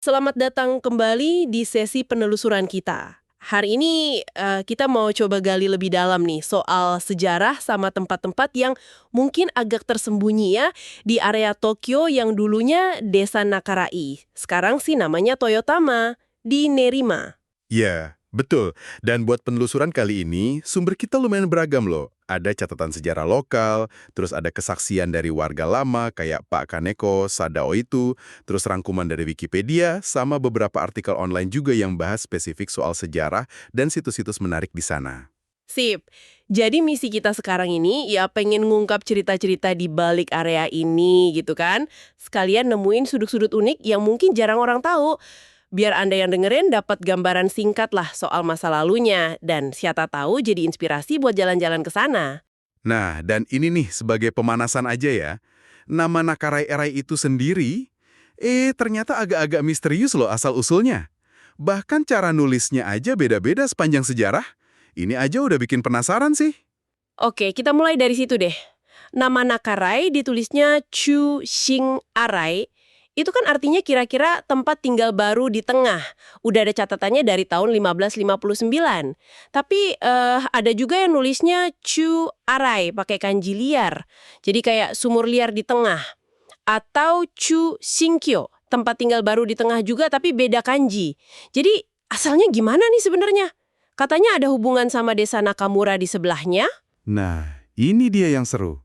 Selamat datang kembali di sesi penelusuran kita. Hari ini kita mau coba gali lebih dalam nih soal sejarah sama tempat-tempat yang mungkin agak tersembunyi ya di area Tokyo yang dulunya Desa Nakarai. Sekarang sih namanya Toyotama di Nerima. Ya, betul. Dan buat penelusuran kali ini, sumber kita lumayan beragam loh. Ada catatan sejarah lokal, terus ada kesaksian dari warga lama kayak Pak Kaneko, Sadao itu, terus rangkuman dari Wikipedia, sama beberapa artikel online juga yang bahas spesifik soal sejarah dan situs-situs menarik di sana. Sip. Jadi misi kita sekarang ini ya pengen ngungkap cerita-cerita di balik area ini gitu kan. Sekalian nemuin sudut-sudut unik yang mungkin jarang orang tahu. Biar Anda yang dengerin dapat gambaran singkat lah soal masa lalunya. Dan siapa tahu jadi inspirasi buat jalan-jalan ke sana. Nah, dan ini nih sebagai pemanasan aja ya. Nama Nakarai-erai itu sendiri, ternyata agak-agak misterius loh asal-usulnya. Bahkan cara nulisnya aja beda-beda sepanjang sejarah. Ini aja udah bikin penasaran sih. Oke, kita mulai dari situ deh. Nama Nakarai ditulisnya Chu Xing Arai. Itu kan artinya kira-kira tempat tinggal baru di tengah. Udah ada catatannya dari tahun 1559. Tapi ada juga yang nulisnya Chu Arai pakai kanji liar. Jadi kayak sumur liar di tengah. Atau Chu Shinkyo, tempat tinggal baru di tengah juga tapi beda kanji. Jadi asalnya gimana nih sebenarnya? Katanya ada hubungan sama desa Nakamura di sebelahnya. Nah, ini dia yang seru.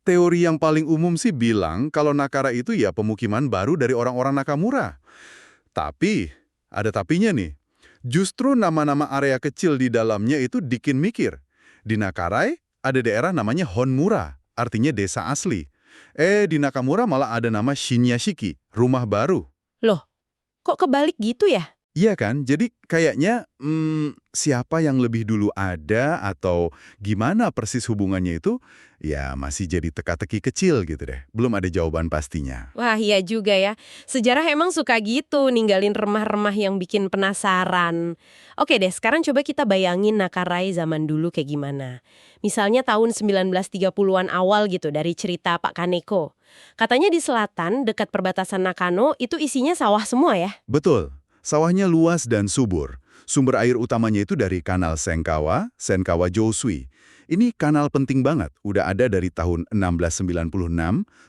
Teori yang paling umum sih bilang kalau Nakara itu ya pemukiman baru dari orang-orang Nakamura. Tapi, ada tapinya nih. Justru nama-nama area kecil di dalamnya itu bikin mikir. Di Nakarai ada daerah namanya Honmura, artinya desa asli. Di Nakamura malah ada nama Shinyashiki, rumah baru. Loh, kok kebalik gitu ya? Iya kan? Jadi kayaknya siapa yang lebih dulu ada atau gimana persis hubungannya itu, ya masih jadi teka-teki kecil gitu deh. Belum ada jawaban pastinya. Wah, iya juga ya. Sejarah emang suka gitu, ninggalin remah-remah yang bikin penasaran. Oke deh, sekarang coba kita bayangin Nakarai zaman dulu kayak gimana. Misalnya tahun 1930-an awal gitu dari cerita Pak Kaneko. Katanya di selatan, dekat perbatasan Nakano, itu isinya sawah semua ya? Betul, sawahnya luas dan subur. Sumber air utamanya itu dari kanal Senkawa, Senkawa Josui. Ini kanal penting banget, udah ada dari tahun 1696,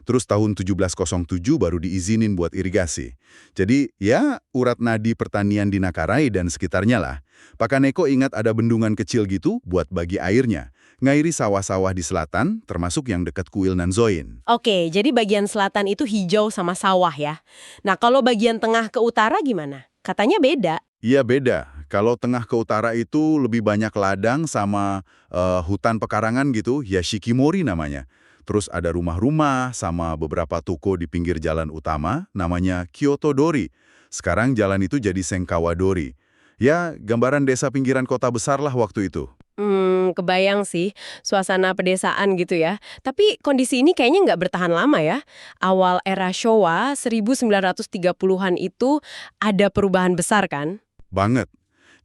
terus tahun 1707 baru diizinin buat irigasi. Jadi ya urat nadi pertanian di Nakarai dan sekitarnya lah. Pak Kaneko ingat ada bendungan kecil gitu buat bagi airnya. Ngairi sawah-sawah di selatan, termasuk yang dekat Kuil Nanzoin. Oke, jadi bagian selatan itu hijau sama sawah ya. Nah, kalau bagian tengah ke utara gimana? Katanya beda. Iya beda. Kalau tengah ke utara itu lebih banyak ladang sama hutan pekarangan gitu, ya Shikimori namanya. Terus ada rumah-rumah sama beberapa toko di pinggir jalan utama, namanya Kyoto Dori. Sekarang jalan itu jadi Senkawa Dori. Ya, gambaran desa pinggiran kota besar lah waktu itu. Kebayang sih, suasana pedesaan gitu ya. Tapi kondisi ini kayaknya nggak bertahan lama ya. Awal era Showa, 1930-an itu ada perubahan besar kan? Banget.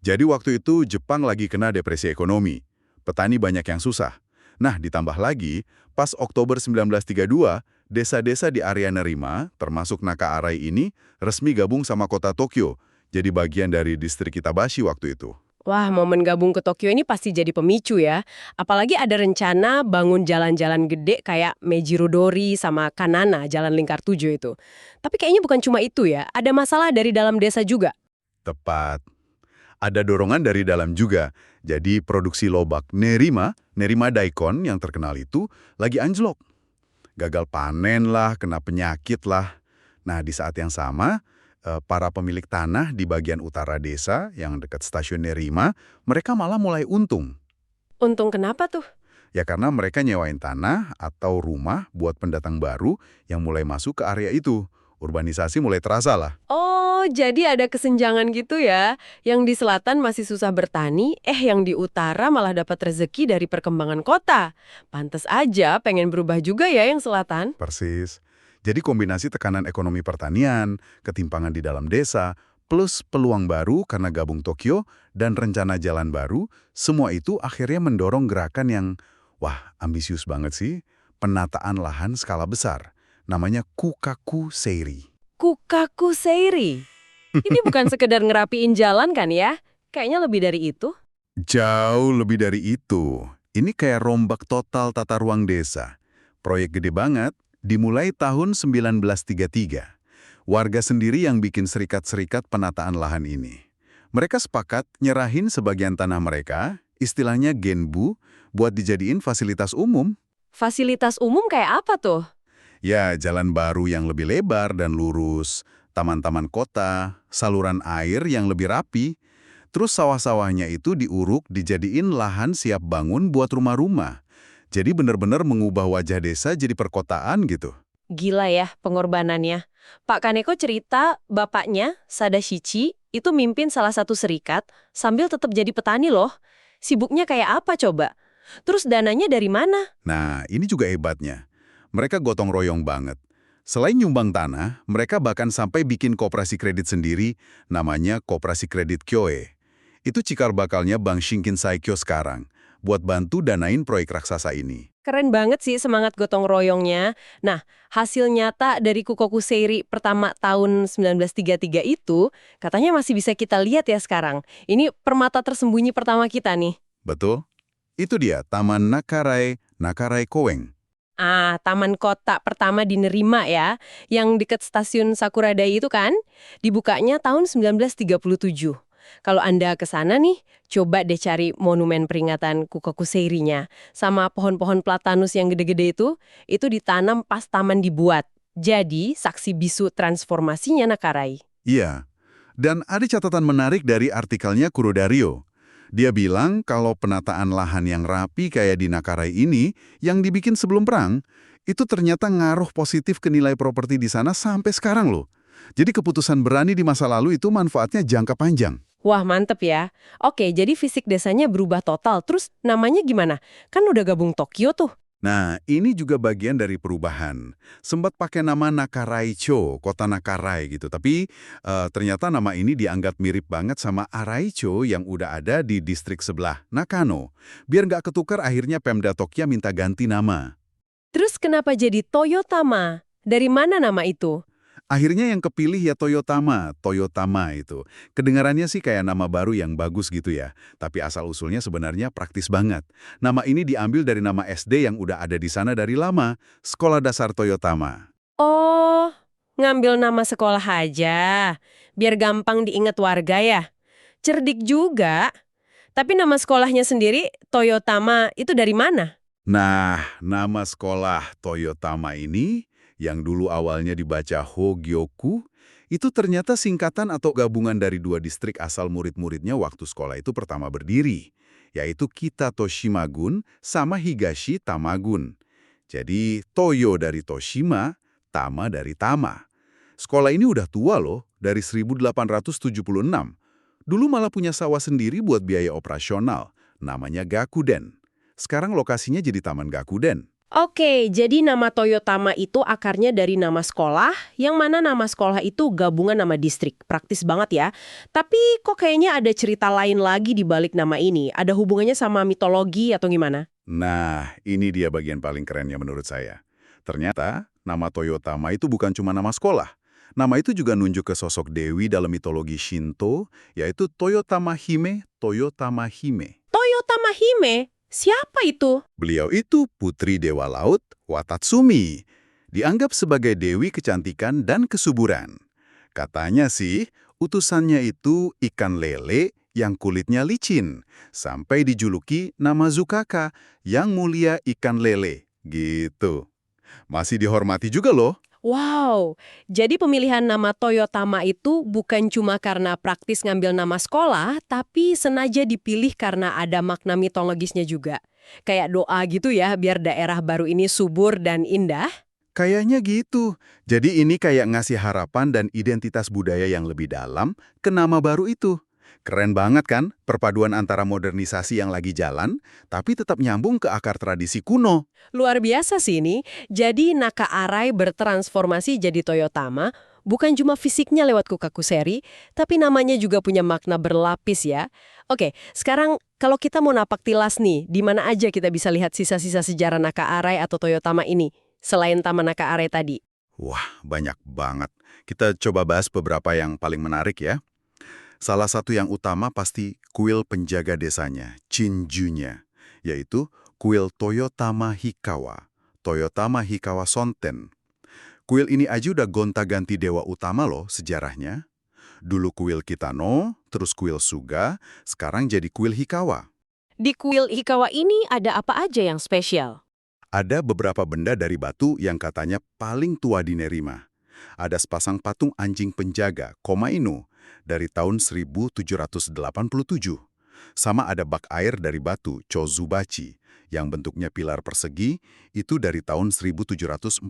Jadi waktu itu Jepang lagi kena depresi ekonomi. Petani banyak yang susah. Nah, ditambah lagi, pas Oktober 1932, desa-desa di area Nerima, termasuk Naka-Arai ini, resmi gabung sama kota Tokyo, jadi bagian dari distrik Itabashi waktu itu. Wah, momen gabung ke Tokyo ini pasti jadi pemicu ya. Apalagi ada rencana bangun jalan-jalan gede kayak Mejirodori sama Kanana, Jalan Lingkar 7 itu. Tapi kayaknya bukan cuma itu ya, ada masalah dari dalam desa juga. Tepat. Ada dorongan dari dalam juga. Jadi produksi lobak Nerima Daikon yang terkenal itu lagi anjlok. Gagal panen lah, kena penyakit lah. Nah, di saat yang sama, para pemilik tanah di bagian utara desa yang dekat stasiun Nerima, mereka malah mulai untung. Untung kenapa tuh? Ya karena mereka nyewain tanah atau rumah buat pendatang baru yang mulai masuk ke area itu. Urbanisasi mulai terasa lah. Oh, jadi ada kesenjangan gitu ya. Yang di selatan masih susah bertani, yang di utara malah dapat rezeki dari perkembangan kota. Pantes aja pengen berubah juga ya yang selatan. Persis. Jadi kombinasi tekanan ekonomi pertanian, ketimpangan di dalam desa, plus peluang baru karena gabung Tokyo, dan rencana jalan baru, semua itu akhirnya mendorong gerakan yang, wah, ambisius banget sih, penataan lahan skala besar. Namanya Kukaku Seiri. Kukaku Seiri. Ini bukan sekedar ngerapiin jalan kan ya? Kayaknya lebih dari itu. Jauh lebih dari itu. Ini kayak rombak total tata ruang desa. Proyek gede banget, dimulai tahun 1933. Warga sendiri yang bikin serikat-serikat penataan lahan ini. Mereka sepakat nyerahin sebagian tanah mereka, istilahnya genbu, buat dijadiin fasilitas umum. Fasilitas umum kayak apa tuh? Ya, jalan baru yang lebih lebar dan lurus, taman-taman kota, saluran air yang lebih rapi. Terus sawah-sawahnya itu diuruk dijadiin lahan siap bangun buat rumah-rumah. Jadi benar-benar mengubah wajah desa jadi perkotaan gitu. Gila ya pengorbanannya. Pak Kaneko cerita bapaknya, Sadashichi, itu mimpin salah satu serikat sambil tetap jadi petani loh. Sibuknya kayak apa coba? Terus dananya dari mana? Nah, ini juga hebatnya. Mereka gotong royong banget. Selain nyumbang tanah, mereka bahkan sampai bikin koperasi kredit sendiri, namanya Koperasi Kredit Kyoe. Itu cikal bakalnya Bank Shinkin Saikyo sekarang, buat bantu danain proyek raksasa ini. Keren banget sih semangat gotong royongnya. Nah, hasil nyata dari Kukoku Seiri pertama tahun 1933 itu katanya masih bisa kita lihat ya sekarang. Ini permata tersembunyi pertama kita nih. Betul? Itu dia, Taman Nakarai Koweng. Taman kota pertama di Nerima ya, yang dekat stasiun Sakuradai itu kan, dibukanya tahun 1937. Kalau Anda ke sana nih, coba deh cari monumen peringatan Kukoku Seiri-nya. Sama pohon-pohon platanus yang gede-gede itu ditanam pas taman dibuat. Jadi, saksi bisu transformasinya Nakarai. Iya, dan ada catatan menarik dari artikelnya Kurodario. Dia bilang kalau penataan lahan yang rapi kayak di Nakarai ini, yang dibikin sebelum perang, itu ternyata ngaruh positif ke nilai properti di sana sampai sekarang loh. Jadi keputusan berani di masa lalu itu manfaatnya jangka panjang. Wah, mantep ya. Oke, jadi fisik desanya berubah total. Terus namanya gimana? Kan udah gabung Tokyo tuh. Nah, ini juga bagian dari perubahan. Sempat pakai nama Nakaraicho, kota Nakarai gitu. Tapi ternyata nama ini dianggap mirip banget sama Araicho yang udah ada di distrik sebelah, Nakano. Biar nggak ketukar, akhirnya Pemda Tokyo minta ganti nama. Terus kenapa jadi Toyotama? Dari mana nama itu? Akhirnya yang kepilih ya Toyotama itu. Kedengarannya sih kayak nama baru yang bagus gitu ya. Tapi asal-usulnya sebenarnya praktis banget. Nama ini diambil dari nama SD yang udah ada di sana dari lama, Sekolah Dasar Toyotama. Oh, ngambil nama sekolah aja. Biar gampang diingat warga ya. Cerdik juga. Tapi nama sekolahnya sendiri, Toyotama, itu dari mana? Nah, nama sekolah Toyotama ini, yang dulu awalnya dibaca Hogyoku, itu ternyata singkatan atau gabungan dari dua distrik asal murid-muridnya waktu sekolah itu pertama berdiri, yaitu Kita Toshimagun sama Higashi Tamagun. Jadi, Toyo dari Toshima, Tama dari Tama. Sekolah ini udah tua loh, dari 1876. Dulu malah punya sawah sendiri buat biaya operasional, namanya Gakuden. Sekarang lokasinya jadi Taman Gakuden. Oke, jadi nama Toyotama itu akarnya dari nama sekolah, yang mana nama sekolah itu gabungan nama distrik. Praktis banget ya. Tapi kok kayaknya ada cerita lain lagi di balik nama ini? Ada hubungannya sama mitologi atau gimana? Nah, ini dia bagian paling kerennya menurut saya. Ternyata, nama Toyotama itu bukan cuma nama sekolah. Nama itu juga nunjuk ke sosok dewi dalam mitologi Shinto, yaitu Toyotama Hime, Toyotama Hime. Toyotama Hime? Siapa itu? Beliau itu putri dewa laut, Watatsumi. Dianggap sebagai dewi kecantikan dan kesuburan. Katanya sih, utusannya itu ikan lele yang kulitnya licin, sampai dijuluki nama Zukaka, yang mulia ikan lele. Gitu. Masih dihormati juga loh. Wow, jadi pemilihan nama Toyotama itu bukan cuma karena praktis ngambil nama sekolah, tapi sengaja dipilih karena ada makna mitologisnya juga. Kayak doa gitu ya, biar daerah baru ini subur dan indah. Kayaknya gitu. Jadi ini kayak ngasih harapan dan identitas budaya yang lebih dalam ke nama baru itu. Keren banget kan, perpaduan antara modernisasi yang lagi jalan, tapi tetap nyambung ke akar tradisi kuno. Luar biasa sih ini. Jadi Naka Arai bertransformasi jadi Toyotama, bukan cuma fisiknya lewat Kukakuseri, tapi namanya juga punya makna berlapis ya. Oke, sekarang kalau kita mau napak tilas nih, di mana aja kita bisa lihat sisa-sisa sejarah Naka Arai atau Toyotama ini, selain Taman Naka Arai tadi? Wah, banyak banget. Kita coba bahas beberapa yang paling menarik ya. Salah satu yang utama pasti kuil penjaga desanya, Chinjunya, yaitu kuil Toyotama Hikawa. Toyotama Hikawa Sonten. Kuil ini aja udah gonta-ganti dewa utama loh sejarahnya. Dulu kuil Kitano, terus kuil Suga, sekarang jadi kuil Hikawa. Di kuil Hikawa ini ada apa aja yang spesial? Ada beberapa benda dari batu yang katanya paling tua di Nerima. Ada sepasang patung anjing penjaga, Koma Inu, dari tahun 1787. Sama ada bak air dari batu, Chozubachi, yang bentuknya pilar persegi, itu dari tahun 1747.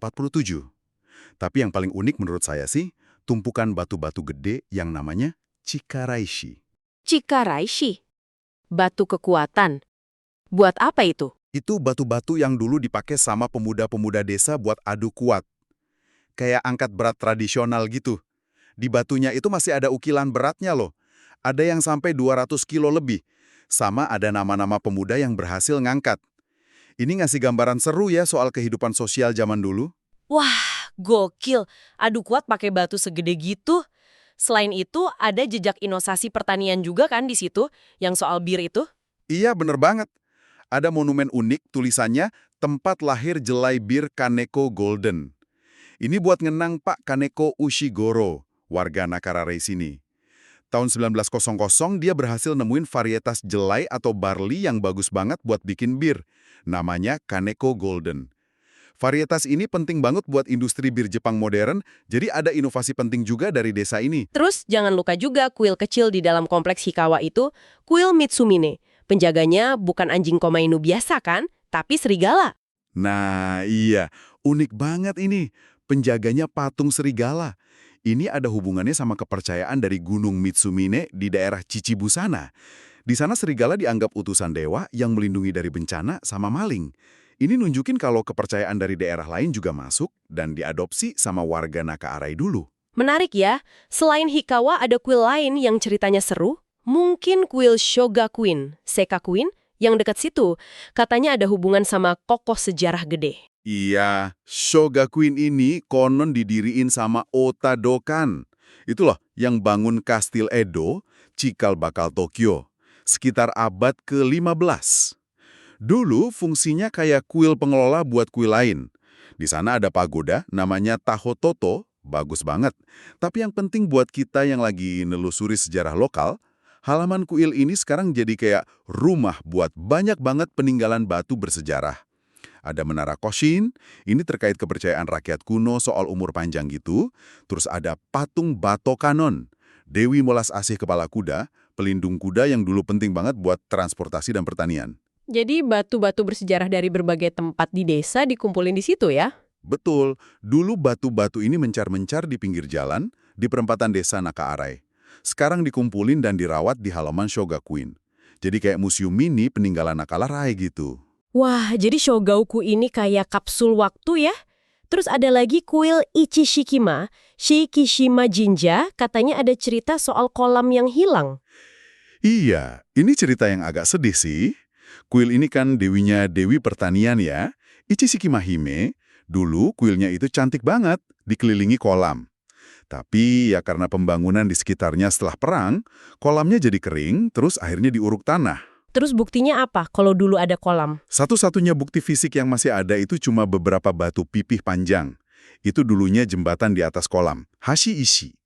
Tapi yang paling unik menurut saya sih, tumpukan batu-batu gede yang namanya Chikaraishi. Chikaraishi, batu kekuatan. Buat apa itu? Itu batu-batu yang dulu dipakai sama pemuda-pemuda desa buat adu kuat. Kayak angkat berat tradisional gitu. Di batunya itu masih ada ukilan beratnya loh. Ada yang sampai 200 kilo lebih. Sama ada nama-nama pemuda yang berhasil ngangkat. Ini ngasih gambaran seru ya soal kehidupan sosial zaman dulu. Wah, gokil. Adu kuat pakai batu segede gitu. Selain itu, ada jejak inovasi pertanian juga kan di situ, yang soal bir itu? Iya bener banget. Ada monumen unik tulisannya Tempat Lahir Jelai Bir Kaneko Golden. Ini buat ngenang Pak Kaneko Ushigoro, warga Nakarare sini. Tahun 1900 dia berhasil nemuin varietas jelai atau barley yang bagus banget buat bikin bir. Namanya Kaneko Golden. Varietas ini penting banget buat industri bir Jepang modern, jadi ada inovasi penting juga dari desa ini. Terus jangan lupa juga kuil kecil di dalam kompleks Hikawa itu, kuil Mitsumine. Penjaganya bukan anjing Komainu biasa kan, tapi serigala. Nah iya, unik banget ini. Penjaganya patung serigala. Ini ada hubungannya sama kepercayaan dari Gunung Mitsumine di daerah Chichibu sana. Di sana serigala dianggap utusan dewa yang melindungi dari bencana sama maling. Ini nunjukin kalau kepercayaan dari daerah lain juga masuk dan diadopsi sama warga Nakaarai dulu. Menarik ya, selain Hikawa ada kuil lain yang ceritanya seru. Mungkin kuil Shogakuin, Sekakuin, yang dekat situ. Katanya ada hubungan sama kokoh sejarah gede. Iya, Shogakuin ini konon didiriin sama Ota Dokan. Itulah yang bangun Kastil Edo, cikal bakal Tokyo, sekitar abad ke-15. Dulu fungsinya kayak kuil pengelola buat kuil lain. Di sana ada pagoda namanya Tahototo, bagus banget. Tapi yang penting buat kita yang lagi nelusuri sejarah lokal, halaman kuil ini sekarang jadi kayak rumah buat banyak banget peninggalan batu bersejarah. Ada Menara Koshin, ini terkait kepercayaan rakyat kuno soal umur panjang gitu. Terus ada patung Batokanon, Dewi Molas Asih Kepala Kuda, pelindung kuda yang dulu penting banget buat transportasi dan pertanian. Jadi batu-batu bersejarah dari berbagai tempat di desa dikumpulin di situ ya? Betul, dulu batu-batu ini mencar-mencar di pinggir jalan, di perempatan desa Nakaarai. Sekarang dikumpulin dan dirawat di halaman Shogakuin. Jadi kayak museum mini peninggalan Nakalarai gitu. Wah, jadi Shogauku ini kayak kapsul waktu ya? Terus ada lagi kuil Ichishikima, Shikishima Jinja, katanya ada cerita soal kolam yang hilang. Iya, ini cerita yang agak sedih sih. Kuil ini kan dewinya Dewi Pertanian ya. Ichishikima Hime, dulu kuilnya itu cantik banget, dikelilingi kolam. Tapi ya karena pembangunan di sekitarnya setelah perang, kolamnya jadi kering, terus akhirnya diuruk tanah. Terus buktinya apa kalau dulu ada kolam? Satu-satunya bukti fisik yang masih ada itu cuma beberapa batu pipih panjang. Itu dulunya jembatan di atas kolam, Hashi-ishi.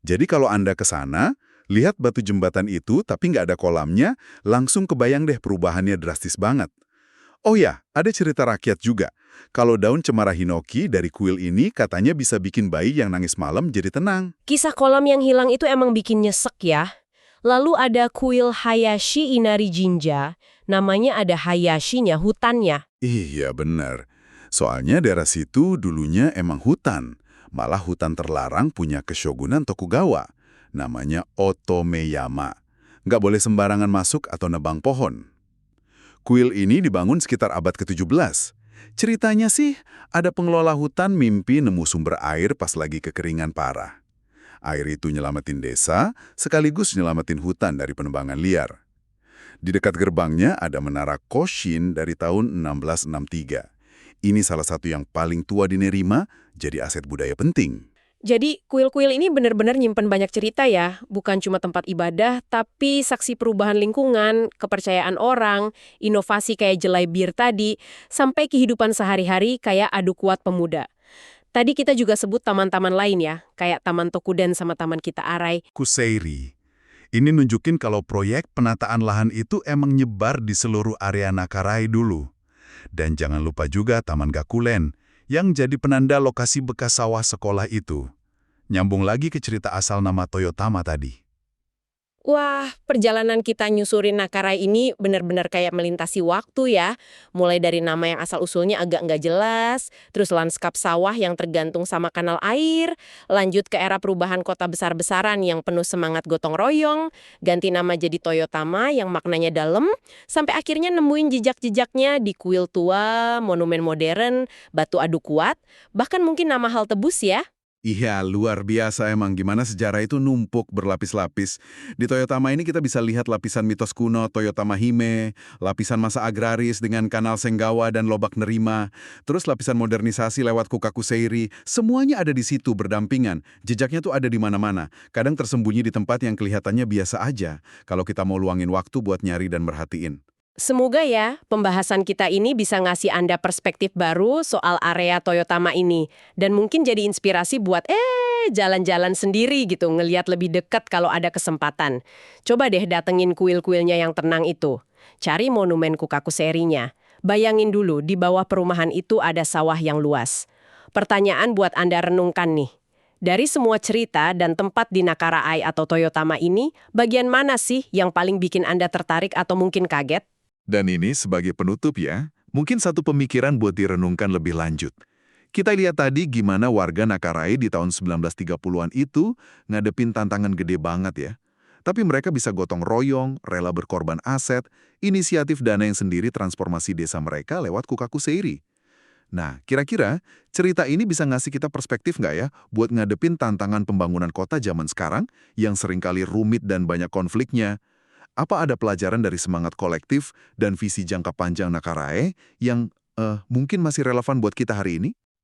Jadi kalau Anda ke sana, lihat batu jembatan itu tapi nggak ada kolamnya, langsung kebayang deh perubahannya drastis banget. Oh ya, ada cerita rakyat juga. Kalau daun cemara hinoki dari kuil ini katanya bisa bikin bayi yang nangis malam jadi tenang. Kisah kolam yang hilang itu emang bikin nyesek ya. Lalu ada kuil Hayashi Inari Jinja, namanya ada Hayashinya, hutannya. Iya benar. Soalnya daerah situ dulunya emang hutan. Malah hutan terlarang punya Keshogunan Tokugawa. Namanya Otomeyama. Nggak boleh sembarangan masuk atau nebang pohon. Kuil ini dibangun sekitar abad ke-17. Ceritanya sih, ada pengelola hutan mimpi nemu sumber air pas lagi kekeringan parah. Air itu nyelamatin desa, sekaligus nyelamatin hutan dari penebangan liar. Di dekat gerbangnya ada Menara Koshin dari tahun 1663. Ini salah satu yang paling tua di Nerima, jadi aset budaya penting. Jadi kuil-kuil ini benar-benar nyimpen banyak cerita ya, bukan cuma tempat ibadah, tapi saksi perubahan lingkungan, kepercayaan orang, inovasi kayak jelai bir tadi, sampai kehidupan sehari-hari kayak adu kuat pemuda. Tadi kita juga sebut taman-taman lain ya, kayak Taman Tokuden sama Taman Kita Arai. Kuseiri. Ini nunjukin kalau proyek penataan lahan itu emang nyebar di seluruh area Nakarai dulu. Dan jangan lupa juga Taman Gakulen, yang jadi penanda lokasi bekas sawah sekolah itu. Nyambung lagi ke cerita asal nama Toyotama tadi. Wah, perjalanan kita nyusurin Nakarai ini benar-benar kayak melintasi waktu ya. Mulai dari nama yang asal-usulnya agak nggak jelas, terus lanskap sawah yang tergantung sama kanal air, lanjut ke era perubahan kota besar-besaran yang penuh semangat gotong royong, ganti nama jadi Toyotama yang maknanya dalam, sampai akhirnya nemuin jejak-jejaknya di kuil tua, monumen modern, batu adu kuat, bahkan mungkin nama halte bus ya. Iya, luar biasa emang gimana sejarah itu numpuk berlapis-lapis. Di Toyotama ini kita bisa lihat lapisan mitos kuno Toyotama Hime, lapisan masa agraris dengan kanal Senggawa dan Lobak Nerima, terus lapisan modernisasi lewat Kukakuseiri, semuanya ada di situ berdampingan. Jejaknya tuh ada di mana-mana, kadang tersembunyi di tempat yang kelihatannya biasa aja, kalau kita mau luangin waktu buat nyari dan merhatiin. Semoga ya, pembahasan kita ini bisa ngasih Anda perspektif baru soal area Toyotama ini. Dan mungkin jadi inspirasi buat jalan-jalan sendiri gitu, ngeliat lebih dekat kalau ada kesempatan. Coba deh datengin kuil-kuilnya yang tenang itu. Cari monumen Kukakuserinya. Bayangin dulu, di bawah perumahan itu ada sawah yang luas. Pertanyaan buat Anda renungkan nih. Dari semua cerita dan tempat di Nakarai atau Toyotama ini, bagian mana sih yang paling bikin Anda tertarik atau mungkin kaget? Dan ini sebagai penutup ya, mungkin satu pemikiran buat direnungkan lebih lanjut. Kita lihat tadi gimana warga Nakarai di tahun 1930-an itu ngadepin tantangan gede banget ya. Tapi mereka bisa gotong royong, rela berkorban aset, inisiatif dana yang sendiri transformasi desa mereka lewat Kukakuseiri. Nah, kira-kira cerita ini bisa ngasih kita perspektif nggak ya buat ngadepin tantangan pembangunan kota zaman sekarang yang seringkali rumit dan banyak konfliknya? Apa ada pelajaran dari semangat kolektif dan visi jangka panjang Nakarai yang mungkin masih relevan buat kita hari ini?